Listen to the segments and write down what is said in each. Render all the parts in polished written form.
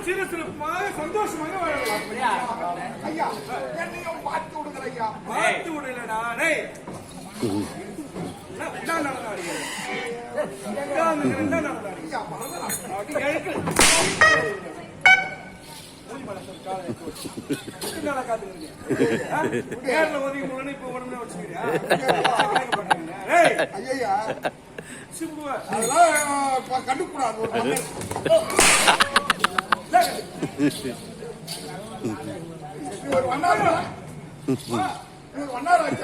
சிறப்பாக சந்தோஷமாக வாழலாம். ஐயா என்னையும் பார்த்து விடுங்க ஐயா. பார்த்து விடல நானே. என்ன நடந்தாடிங்க? என்ன நடந்தாடிங்க? ஐயா பரவாயில்லை. என்ன நடக்காதுங்க? நேர்ல ஒதுங்கி முன்னாடி இப்ப உடனே வச்சுக்கிறியா? ஐயா சிம்புவா அதெல்லாம் கண்டுக்கூடாது. ஒரு வண்ணாரா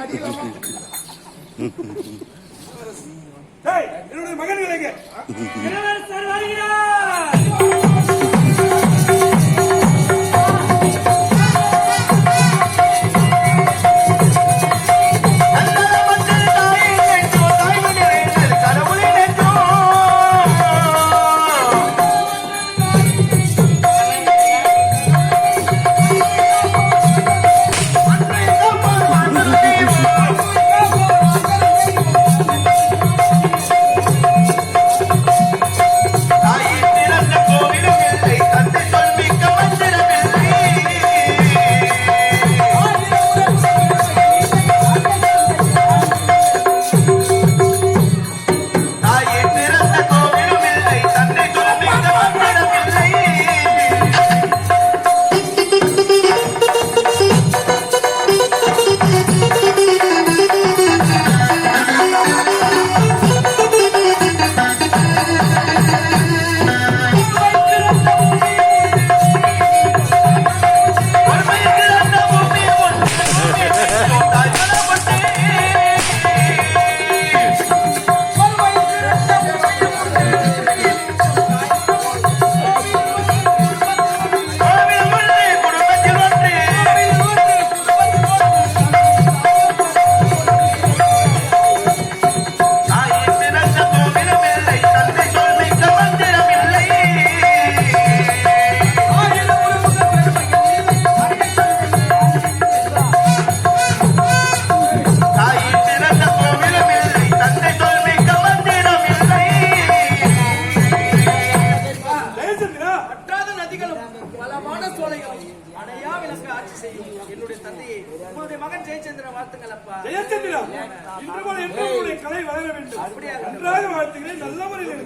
அடியில என்னுடைய மகன்களுக்கு என்னுடைய தந்தையை உங்களுடைய மகன் ஜெயச்சந்திரன் வாழ்த்துங்கள் அப்பா. ஜெயச்சந்திரா இன்று கலை வளர வேண்டும். அப்படியே நன்றாக வாழ்த்துகிறேன். நல்ல முறையில்